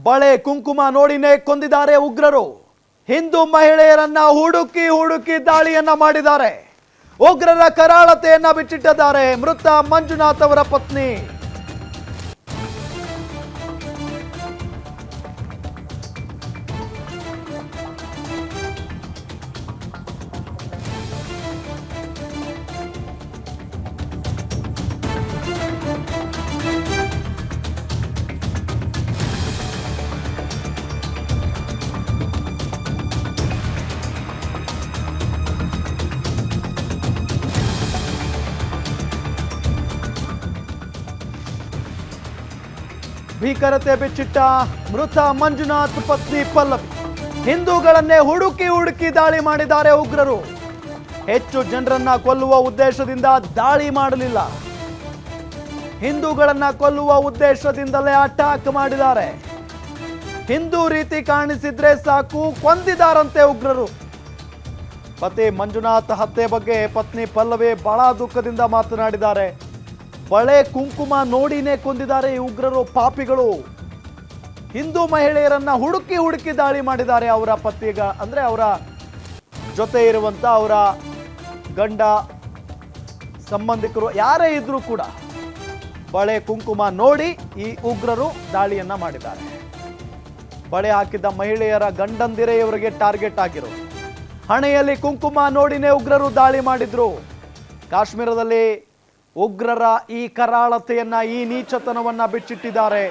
ಬಳೆ ಕುಂಕುಮ ನೋಡಿನೇ ಕೊಂದಿದ್ದಾರೆ ಉಗ್ರರು. ಹಿಂದೂ ಮಹಿಳೆಯರನ್ನ ಹುಡುಕಿ ದಾಳಿಯನ್ನ ಮಾಡಿದ್ದಾರೆ. ಉಗ್ರರ ಕರಾಳತೆಯನ್ನ ಬಿಚ್ಚಿಟ್ಟಿದ್ದಾರೆ ಮೃತ ಮಂಜುನಾಥ್ ಅವರ ಪತ್ನಿ. ಭೀಕರತೆ ಬಿಚ್ಚಿಟ್ಟ ಮೃತ ಮಂಜುನಾಥ್ ಪತ್ನಿ ಪಲ್ಲವಿ. ಹಿಂದೂಗಳನ್ನೇ ಹುಡುಕಿ ದಾಳಿ ಮಾಡಿದ್ದಾರೆ ಉಗ್ರರು. ಹೆಚ್ಚು ಜನರನ್ನ ಕೊಲ್ಲುವ ಉದ್ದೇಶದಿಂದ ದಾಳಿ ಮಾಡಲಿಲ್ಲ, ಹಿಂದೂಗಳನ್ನ ಕೊಲ್ಲುವ ಉದ್ದೇಶದಿಂದಲೇ ಅಟ್ಯಾಕ್ ಮಾಡಿದ್ದಾರೆ. ಹಿಂದೂ ರೀತಿ ಕಾಣಿಸಿದ್ರೆ ಸಾಕು ಕೊಂದಿದ್ದಾರಂತೆ ಉಗ್ರರು. ಪತಿ ಮಂಜುನಾಥ್ ಹತ್ಯೆ ಬಗ್ಗೆ ಪತ್ನಿ ಪಲ್ಲವಿ ಬಹಳ ದುಃಖದಿಂದ ಮಾತನಾಡಿದ್ದಾರೆ. ಬಳೆ ಕುಂಕುಮ ನೋಡಿನೇ ಕೊಂದಿದ್ದಾರೆ ಈ ಉಗ್ರರು, ಪಾಪಿಗಳು. ಹಿಂದೂ ಮಹಿಳೆಯರನ್ನ ಹುಡುಕಿ ದಾಳಿ ಮಾಡಿದ್ದಾರೆ. ಅವರ ಪತಿಗ ಅಂದ್ರೆ ಅವರ ಜೊತೆ ಇರುವಂತ ಅವರ ಗಂಡ, ಸಂಬಂಧಿಕರು ಯಾರೇ ಇದ್ರೂ ಕೂಡ ಬಳೆ ಕುಂಕುಮ ನೋಡಿ ಈ ಉಗ್ರರು ದಾಳಿಯನ್ನ ಮಾಡಿದ್ದಾರೆ. ಬಳೆ ಹಾಕಿದ್ದ ಮಹಿಳೆಯರ ಗಂಡಂದಿರೇ ಇವರಿಗೆ ಟಾರ್ಗೆಟ್ ಆಗಿರೋದು. ಹಣೆಯಲ್ಲಿ ಕುಂಕುಮ ನೋಡಿನೇ ಉಗ್ರರು ದಾಳಿ ಮಾಡಿದ್ರು. ಕಾಶ್ಮೀರದಲ್ಲಿ ಉಗ್ರರ ಈ ಕರಾಳತೆಯನ್ನ, ಈ ನೀಚತನವನ್ನ ಬಿಚ್ಚಿಟ್ಟಿದ್ದಾರೆ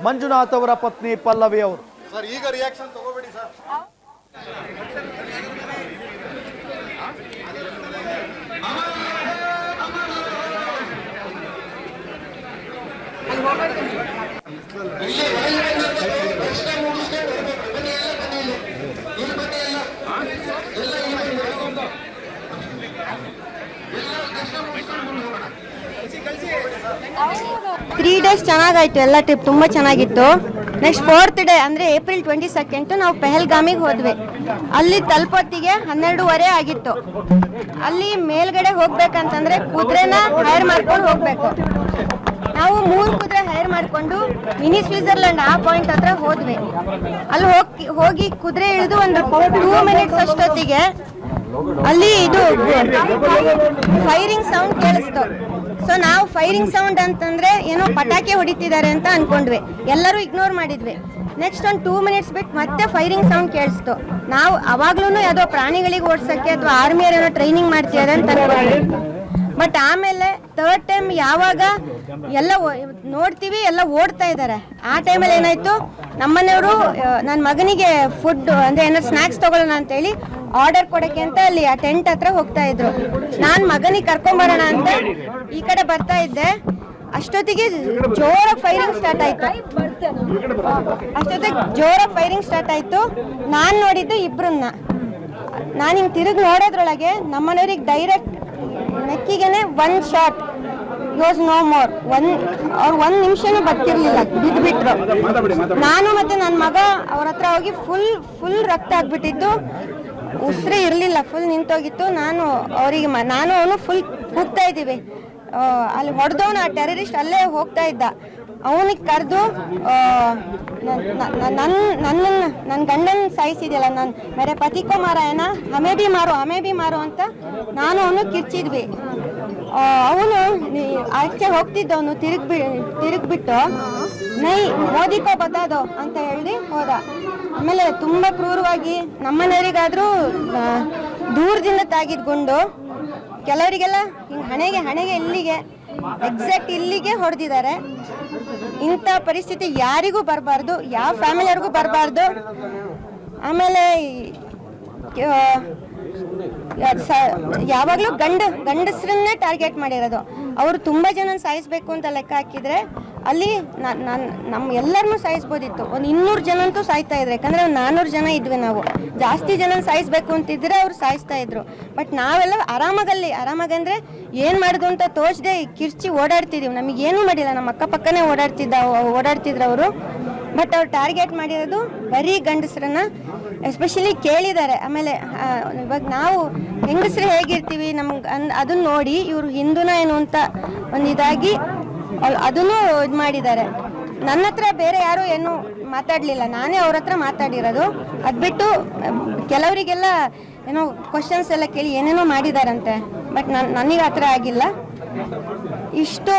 ಮಂಜುನಾಥ್ ಅವರ ಪತ್ನಿ ಪಲ್ಲವಿ ಅವರು. ಸರ್, ಈಗ ರಿಯಾಕ್ಷನ್ ತಗೋಬೇಡಿ ಸರ್. ತ್ರೀ ಡೇಸ್ ಚೆನ್ನಾಗಾಯ್ತು, ಎಲ್ಲ ಟ್ರಿಪ್ ತುಂಬ ಚೆನ್ನಾಗಿತ್ತು. ನೆಕ್ಸ್ಟ್ 4th ಡೇ ಅಂದರೆ ಏಪ್ರಿಲ್ 22 ನಾವು ಪೆಹಲ್ಗಾಮಿಗೆ ಹೋದ್ವಿ. ಅಲ್ಲಿ ತಲುಪೊತ್ತಿಗೆ 12:30 ಆಗಿತ್ತು. ಅಲ್ಲಿ ಮೇಲ್ಗಡೆ ಹೋಗ್ಬೇಕಂತಂದ್ರೆ ಕುದುರೆನ ಹೈರ್ ಮಾಡ್ಕೊಂಡು ಹೋಗ್ಬೇಕು. ನಾವು 3 ಕುದುರೆ ಹೈರ್ ಮಾಡಿಕೊಂಡು ಮಿನಿ ಸ್ವಿಟ್ಜರ್ಲ್ಯಾಂಡ್ ಆ ಪಾಯಿಂಟ್ ಹತ್ರ ಹೋದ್ವಿ. ಅಲ್ಲಿ ಹೋಗಿ ಕುದುರೆ ಇಳಿದು ಒಂದು 2 ಮಿನಿಟ್ಸ್ ಅಷ್ಟೊತ್ತಿಗೆ ಅಲ್ಲಿ ಇದು ಫೈರಿಂಗ್ ಸೌಂಡ್ ಕೇಳಿಸ್ತು. ಸೊ ನಾವು ಫೈರಿಂಗ್ ಸೌಂಡ್ ಅಂತಂದ್ರೆ ಏನೋ ಪಟಾಕಿ ಹೊಡಿತಿದ್ದಾರೆ ಅಂತ ಅನ್ಕೊಂಡ್ವಿ, ಎಲ್ಲರೂ ಇಗ್ನೋರ್ ಮಾಡಿದ್ವಿ. ನೆಕ್ಸ್ಟ್ ಒಂದು 2 ಮಿನಿಟ್ಸ್ ಬಿಟ್ಟು ಮತ್ತೆ ಫೈರಿಂಗ್ ಸೌಂಡ್ ಕೇಳಿಸ್ತು. ನಾವು ಅವಾಗ್ಲೂ ಯಾವುದೋ ಪ್ರಾಣಿಗಳಿಗೆ ಓಡಿಸೋಕ್ಕೆ ಅಥವಾ ಆರ್ಮಿಯರ್ ಏನೋ ಟ್ರೈನಿಂಗ್ ಮಾಡ್ತಿದ್ದಾರೆ ಅಂತ ಅನ್ಕೊಂಡ್ವಿ. ಬಟ್ ಆಮೇಲೆ 3rd ಟೈಮ್ ಯಾವಾಗ ಎಲ್ಲ ನೋಡ್ತೀವಿ ಎಲ್ಲ ಓಡ್ತಾ ಇದ್ದಾರೆ, ಆ ಟೈಮಲ್ಲಿ ಏನಾಯ್ತು, ನಮ್ಮನೆಯವರು ನನ್ನ ಮಗನಿಗೆ ಫುಡ್ ಅಂದರೆ ಏನಾದ್ರು ಸ್ನ್ಯಾಕ್ಸ್ ತೊಗೊಳ್ಳೋಣ ಅಂತೇಳಿ ಆರ್ಡರ್ ಕೊಡೋಕ್ಕೆ ಅಂತ ಅಲ್ಲಿ ಆ ಟೆಂಟ್ ಹತ್ರ ಹೋಗ್ತಾ ಇದ್ರು. ನಾನು ಮಗನಿಗೆ ಕರ್ಕೊಂಬರೋಣ ಅಂತ ಈ ಕಡೆ ಬರ್ತಾ ಇದ್ದೆ. ಅಷ್ಟೊತ್ತಿಗೆ ಜೋರಾಗಿ ಫೈರಿಂಗ್ ಸ್ಟಾರ್ಟ್ ಆಯಿತು. ನಾನು ನೋಡಿದ್ದು ಇಬ್ಬರನ್ನ. ನಾನು ಹಿಂಗೆ ತಿರುಗಿ ನೋಡೋದ್ರೊಳಗೆ ನಮ್ಮನೆಯವ್ರಿಗೆ ಡೈರೆಕ್ಟ್ ನೆಕ್ಕಿಗೆನೆ 1 ಶಾಟ್, ಯೂಸ್ ನೋ ಮೋರ್. ಅವ್ರು 1 ನಿಮಿಷನೂ ಬದುಕಿರ್ಲಿಲ್ಲ, ಬಿದ್ದುಬಿಟ್ರು. ನಾನು ಮತ್ತೆ ನನ್ನ ಮಗ ಅವ್ರ ಹತ್ರ ಹೋಗಿ ಫುಲ್ ರಕ್ತ ಆಗ್ಬಿಟ್ಟಿತ್ತು, ಉಸಿರೇ ಇರಲಿಲ್ಲ, ಫುಲ್ ನಿಂತೋಗಿತ್ತು. ನಾನು ಅವನು ಫುಲ್ ಕೂಗ್ತಾ ಇದ್ದೀವಿ. ಅಲ್ಲಿ ಹೊಡೆದವನು ಆ ಟೆರರಿಸ್ಟ್ ಅಲ್ಲೇ ಹೋಗ್ತಾ ಇದ್ದ. ಅವನಿಗೆ ಕರೆದು ನನ್ನ ಗಂಡನ ಸಾಯಿಸಿದೆಯಲ್ಲ, ನಾನು ಮೇರೆ ಪತಿಕೋ ಮಾರಾಯನ ಹಮೇ ಬಿ ಮಾರೋ ಅಂತ ನಾನು ಅವನು ಕಿರ್ಚಿದ್ವಿ. ಅವನು ಆಚೆ ಹೋಗ್ತಿದ್ದವನು ತಿರುಗ್ಬಿಟ್ಟು ನೈ ಮೋದಿಕೋ ಬತಾದೋ ಅಂತ ಹೇಳಿ ಹೋದ. ಆಮೇಲೆ ತುಂಬ ಕ್ರೂರವಾಗಿ ನಮ್ಮನೆಯವರಿಗಾದರೂ ದೂರದಿಂದ ತಾಗಿದ ಗುಂಡು, ಕೆಲವರಿಗೆಲ್ಲ ಹಿಂಗೆ ಹಣೆಗೆ ಇಲ್ಲಿಗೆ ಎಕ್ಸಾಕ್ಟ್ ಇಲ್ಲಿಗೆ ಹೊಡೆದಿದ್ದಾರೆ. ಇಂಥ ಪರಿಸ್ಥಿತಿ ಯಾರಿಗೂ ಬರಬಾರ್ದು, ಯಾವ ಫ್ಯಾಮಿಲಿಯವ್ರಿಗೂ ಬರಬಾರ್ದು. ಆಮೇಲೆ ಯಾವಾಗಲೂ ಗಂಡಸರನ್ನೇ ಟಾರ್ಗೆಟ್ ಮಾಡಿರೋದು. ಅವರು ತುಂಬ ಜನ ಸಾಯಿಸಬೇಕು ಅಂತ ಲೆಕ್ಕ ಹಾಕಿದರೆ ಅಲ್ಲಿ ನಮ್ಮ ಎಲ್ಲರನ್ನೂ ಸಾಯಿಸ್ಬೋದಿತ್ತು. ಒಂದು 200 ಜನ ಅಂತೂ ಸಾಯ್ತಾ ಇದ್ರು. ಯಾಕಂದರೆ 400 ಜನ ಇದ್ವಿ ನಾವು. ಜಾಸ್ತಿ ಜನ ಸಾಯಿಸ್ಬೇಕು ಅಂತಿದ್ರೆ ಅವ್ರು ಸಾಯಿಸ್ತಾ ಇದ್ರು. ಬಟ್ ನಾವೆಲ್ಲ ಆರಾಮಾಗಂದ್ರೆ ಏನು ಮಾಡೋದು ಅಂತ ತೋಚದೆ ಕಿರ್ಚಿ ಓಡಾಡ್ತಿದ್ದೀವಿ. ನಮಗೇನೂ ಮಾಡಿಲ್ಲ, ನಮ್ಮ ಅಕ್ಕಪಕ್ಕನೇ ಓಡಾಡ್ತಿದ್ರು ಅವರು. ಬಟ್ ಅವ್ರು ಟಾರ್ಗೆಟ್ ಮಾಡಿರೋದು ಬರೀ ಗಂಡಸರನ್ನ ಎಸ್ಪೆಷಲಿ ಕೇಳಿದ್ದಾರೆ. ಆಮೇಲೆ ಇವಾಗ ನಾವು ಹೆಂಗಸರು ಹೇಗಿರ್ತೀವಿ ನಮ್ಗೆ ಅದನ್ನ ನೋಡಿ ಇವರು ಹಿಂದೂನ ಏನು ಅಂತ ಒಂದು ಇದಾಗಿ ಅದನ್ನು ಇದು ಮಾಡಿದ್ದಾರೆ. ನನ್ನ ಹತ್ರ ಬೇರೆ ಯಾರು ಏನು ಮಾತಾಡಲಿಲ್ಲ, ನಾನೇ ಅವ್ರ ಹತ್ರ ಮಾತಾಡಿರೋದು. ಅದು ಬಿಟ್ಟು ಕೆಲವರಿಗೆಲ್ಲ ಏನೋ ಕ್ವಶನ್ಸ್ ಎಲ್ಲ ಕೇಳಿ ಏನೇನೋ ಮಾಡಿದಾರಂತೆ, ಬಟ್ ನನಗೆ ಆ ಥರ ಆಗಿಲ್ಲ. ಇಷ್ಟು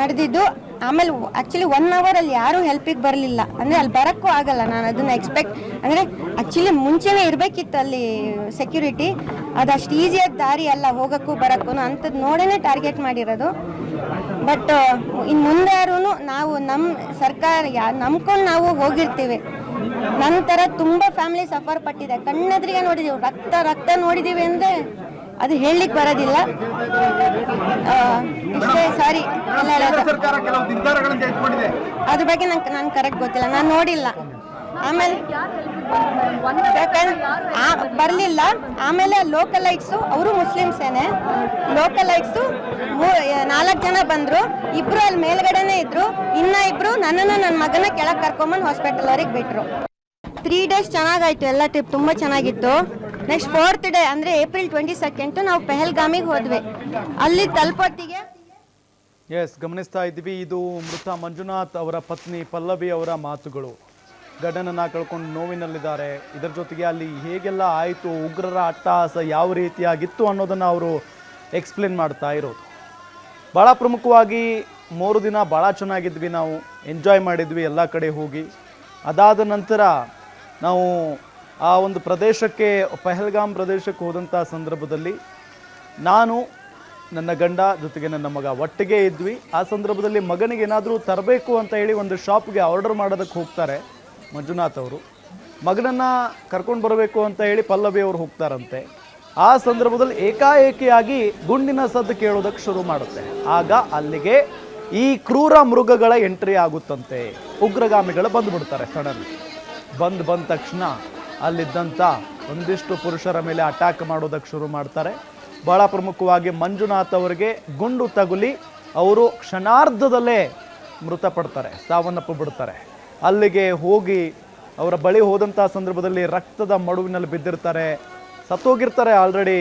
ನಡೆದಿದ್ದು. ಆಮೇಲೆ ಆ್ಯಕ್ಚುಲಿ 1 hour ಅಲ್ಲಿ ಯಾರೂ ಹೆಲ್ಪಿಗೆ ಬರಲಿಲ್ಲ, ಅಂದರೆ ಅಲ್ಲಿ ಬರೋಕ್ಕೂ ಆಗಲ್ಲ. ನಾನು ಅದನ್ನು ಎಕ್ಸ್ಪೆಕ್ಟ್ ಅಂದರೆ ಆ್ಯಕ್ಚುಲಿ ಮುಂಚೆನೇ ಇರಬೇಕಿತ್ತು ಅಲ್ಲಿ ಸೆಕ್ಯೂರಿಟಿ. ಅದಷ್ಟು ಈಸಿಯಾದ ದಾರಿ ಅಲ್ಲ ಹೋಗೋಕ್ಕೂ ಬರೋಕ್ಕೂ, ಅಂಥದ್ದು ನೋಡೇ ಟಾರ್ಗೆಟ್ ಮಾಡಿರೋದು. ಬಟ್ ಇನ್ನು ಮುಂದೆ ಯಾರೂ ನಾವು ನಮ್ಮ ಸರ್ಕಾರ ನಂಬ್ಕೊಂಡು ನಾವು ಹೋಗಿರ್ತೀವಿ. ನಂತರ ತುಂಬ ಫ್ಯಾಮಿಲಿ ಸಫರ್ ಪಟ್ಟಿದೆ, ಕಣ್ಣೆದ್ರಿಗೆ ನೋಡಿದ್ದೀವಿ, ರಕ್ತ ನೋಡಿದ್ದೀವಿ ಅಂದರೆ ಅದು ಹೇಳಲಿಕ್ಕೆ ಬರೋದಿಲ್ಲ. ಇಷ್ಟೇ, ಸಾರಿ ಎಲ್ಲ ಹೇಳೋದು. ಅದ್ರ ಬಗ್ಗೆ ನಾನು ಕರೆಕ್ಟ್ ಗೊತ್ತಿಲ್ಲ, ನಾನು ನೋಡಿಲ್ಲ. ಆಮೇಲೆ ಬರಲಿಲ್ಲ. ಆಮೇಲೆ ಲೋಕಲೈಟ್ಸು, ಅವರು ಮುಸ್ಲಿಮ್ಸೇನೆ, ಲೋಕಲೈಟ್ಸು 4 ಜನ ಬಂದರು. 2 ಅಲ್ಲಿ ಮೇಲ್ಗಡೆನೇ ಇದ್ರು, ಇನ್ನು 2 ನನ್ನನ್ನು ನನ್ನ ಮಗನ ಕೆಳಗೆ ಕರ್ಕೊಂಬಂದು ಹಾಸ್ಪಿಟಲ್ವರೆಗೆ ಬಿಟ್ಟರು. 3 days ಚೆನ್ನಾಗಾಯಿತು, ಎಲ್ಲ ಟ್ರಿಪ್ ತುಂಬ ಚೆನ್ನಾಗಿತ್ತು. ನೆಕ್ಸ್ಟ್ 4th ಡೇ ಅಂದರೆ April 22 ನಾವು ಪೆಹಲ್ಗಾಮಿಗೆ ಹೋದ್ವಿ. ಅಲ್ಲಿ ತಲುಪೊತ್ತಿಗೆ ಗಮನಿಸ್ತಾ ಇದ್ದೀವಿ. ಇದು ಮೃತ ಮಂಜುನಾಥ್ ಅವರ ಪತ್ನಿ ಪಲ್ಲವಿ ಅವರ ಮಾತುಗಳು. ಗಂಡನನ್ನು ಕಳ್ಕೊಂಡು ನೋವಿನಲ್ಲಿದ್ದಾರೆ. ಇದರ ಜೊತೆಗೆ ಅಲ್ಲಿ ಹೇಗೆಲ್ಲ ಆಯಿತು, ಉಗ್ರರ ಅಟ್ಟಹಾಸ ಯಾವ ರೀತಿಯಾಗಿತ್ತು ಅನ್ನೋದನ್ನು ಅವರು ಎಕ್ಸ್ಪ್ಲೇನ್ ಮಾಡ್ತಾ ಇರೋದು. ಭಾಳ ಪ್ರಮುಖವಾಗಿ 3 ದಿನ ಭಾಳ ಚೆನ್ನಾಗಿದ್ವಿ, ನಾವು ಎಂಜಾಯ್ ಮಾಡಿದ್ವಿ ಎಲ್ಲ ಕಡೆ ಹೋಗಿ. ಅದಾದ ನಂತರ ನಾವು ಆ ಒಂದು ಪ್ರದೇಶಕ್ಕೆ, ಪಹಲ್ಗಾಮ್ ಪ್ರದೇಶಕ್ಕೆ ಹೋದಂಥ ಸಂದರ್ಭದಲ್ಲಿ ನಾನು, ನನ್ನ ಗಂಡ ಜೊತೆಗೆ ನನ್ನ ಮಗ ಒಟ್ಟಿಗೆ ಇದ್ವಿ. ಆ ಸಂದರ್ಭದಲ್ಲಿ ಮಗನಿಗೆ ಏನಾದರೂ ತರಬೇಕು ಅಂತ ಹೇಳಿ ಒಂದು ಶಾಪ್ಗೆ ಆರ್ಡರ್ ಮಾಡೋದಕ್ಕೆ ಹೋಗ್ತಾರೆ ಮಂಜುನಾಥ್ ಅವರು. ಮಗನನ್ನು ಕರ್ಕೊಂಡು ಬರಬೇಕು ಅಂತ ಹೇಳಿ ಪಲ್ಲವಿ ಅವರು ಹೋಗ್ತಾರಂತೆ. ಆ ಸಂದರ್ಭದಲ್ಲಿ ಏಕಾಏಕಿಯಾಗಿ ಗುಂಡಿನ ಸದ್ದು ಕೇಳೋದಕ್ಕೆ ಶುರು ಮಾಡುತ್ತೆ. ಆಗ ಅಲ್ಲಿಗೆ ಈ ಕ್ರೂರ ಮೃಗಗಳ ಎಂಟ್ರಿ ಆಗುತ್ತಂತೆ. ಉಗ್ರಗಾಮಿಗಳು ಬಂದುಬಿಡ್ತಾರೆ. ಸಡನ್ ಬಂದ ತಕ್ಷಣ ಅಲ್ಲಿದ್ದಂಥ ಒಂದಿಷ್ಟು ಪುರುಷರ ಮೇಲೆ ಅಟ್ಯಾಕ್ ಮಾಡೋದಕ್ಕೆ ಶುರು ಮಾಡ್ತಾರೆ. ಭಾಳ ಪ್ರಮುಖವಾಗಿ ಮಂಜುನಾಥ್ ಅವರಿಗೆ ಗುಂಡು ತಗುಲಿ ಅವರು ಕ್ಷಣಾರ್ಧದಲ್ಲೇ ಮೃತಪಡ್ತಾರೆ, ಸಾವನ್ನಪ್ಪು ಬಿಡ್ತಾರೆ. ಅಲ್ಲಿಗೆ ಹೋಗಿ ಅವರ ಬಳಿ ಹೋದಂಥ ಸಂದರ್ಭದಲ್ಲಿ ರಕ್ತದ ಮಡುವಿನಲ್ಲಿ ಬಿದ್ದಿರ್ತಾರೆ, ಸತ್ತೋಗಿರ್ತಾರೆ ಆಲ್ರೆಡಿ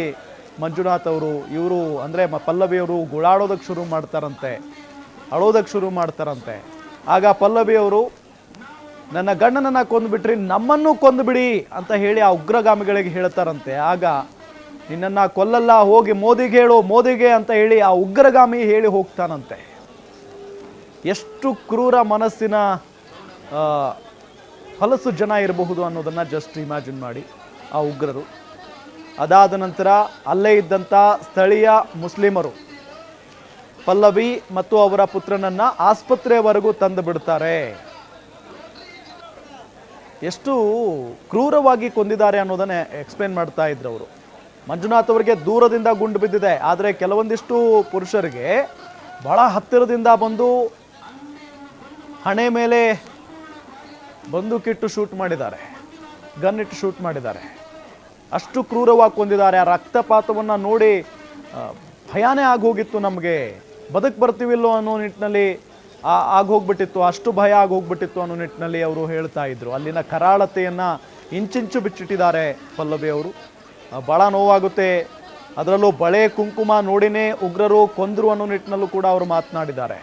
ಮಂಜುನಾಥ್ ಅವರು. ಇವರು ಅಂದರೆ ಪಲ್ಲವಿಯವರು ಗುಳಾಡೋದಕ್ಕೆ ಶುರು ಮಾಡ್ತಾರಂತೆ, ಅಳೋದಕ್ಕೆ ಶುರು ಮಾಡ್ತಾರಂತೆ. ಆಗ ಪಲ್ಲವಿಯವರು, ನನ್ನ ಗಂಡನನ್ನು ಕೊಂದುಬಿಟ್ರಿ, ನಮ್ಮನ್ನು ಕೊಂದುಬಿಡಿ ಅಂತ ಹೇಳಿ ಆ ಉಗ್ರಗಾಮಿಗಳಿಗೆ ಹೇಳ್ತಾರಂತೆ. ಆಗ ನಿನ್ನನ್ನು ಕೊಲ್ಲಲ್ಲ, ಹೋಗಿ ಮೋದಿಗೆ ಹೇಳು, ಮೋದಿಗೆ ಅಂತ ಹೇಳಿ ಆ ಉಗ್ರಗಾಮಿ ಹೇಳಿ ಹೋಗ್ತಾನಂತೆ. ಎಷ್ಟು ಕ್ರೂರ ಮನಸ್ಸಿನ ಹೊಲಸು ಜನ ಇರಬಹುದು ಅನ್ನೋದನ್ನು ಜಸ್ಟ್ ಇಮ್ಯಾಜಿನ್ ಮಾಡಿ ಆ ಉಗ್ರರು. ಅದಾದ ನಂತರ ಅಲ್ಲೇ ಇದ್ದಂಥ ಸ್ಥಳೀಯ ಮುಸ್ಲಿಮರು ಪಲ್ಲವಿ ಮತ್ತು ಅವರ ಪುತ್ರನನ್ನು ಆಸ್ಪತ್ರೆವರೆಗೂ ತಂದು ಬಿಡ್ತಾರೆ. ಎಷ್ಟು ಕ್ರೂರವಾಗಿ ಕೊಂದಿದ್ದಾರೆ ಅನ್ನೋದನ್ನೇ ಎಕ್ಸ್ಪ್ಲೇನ್ ಮಾಡ್ತಾ ಇದ್ರು ಅವರು. ಮಂಜುನಾಥ್ ಅವರಿಗೆ ದೂರದಿಂದ ಗುಂಡು ಬಿದ್ದಿದೆ, ಆದರೆ ಕೆಲವೊಂದಿಷ್ಟು ಪುರುಷರಿಗೆ ಬಹಳ ಹತ್ತಿರದಿಂದ ಬಂದು ಹಣೆ ಮೇಲೆ ಬಂದೂಕಿಟ್ಟು ಶೂಟ್ ಮಾಡಿದ್ದಾರೆ, ಗನ್ ಇಟ್ಟು ಶೂಟ್ ಮಾಡಿದ್ದಾರೆ. ಅಷ್ಟು ಕ್ರೂರವಾಗಿ ಕೊಂದಿದ್ದಾರೆ. ಆ ರಕ್ತಪಾತವನ್ನು ನೋಡಿ ಭಯನೇ ಆಗೋಗಿತ್ತು ನಮಗೆ, ಬದುಕು ಬರ್ತೀವಿಲ್ಲೋ ಅನ್ನೋ ನಿಟ್ಟಿನಲ್ಲಿ ಆಗೋಗ್ಬಿಟ್ಟಿತ್ತು, ಅಷ್ಟು ಭಯ ಆಗೋಗ್ಬಿಟ್ಟಿತ್ತು ಅನ್ನೋ ನಿಟ್ಟಿನಲ್ಲಿ ಅವರು ಹೇಳ್ತಾ ಇದ್ರು. ಅಲ್ಲಿನ ಕರಾಳತೆಯನ್ನು ಇಂಚಿಂಚು ಬಿಚ್ಚಿಟ್ಟಿದ್ದಾರೆ ಪಲ್ಲವಿ ಅವರು. ಭಾಳ ನೋವಾಗುತ್ತೆ. ಅದರಲ್ಲೂ ಬಳೆ ಕುಂಕುಮ ನೋಡಿನೇ ಉಗ್ರರು ಕೊಂದರು ಅನ್ನೋ ನಿಟ್ಟಿನಲ್ಲೂ ಕೂಡ ಅವರು ಮಾತನಾಡಿದ್ದಾರೆ.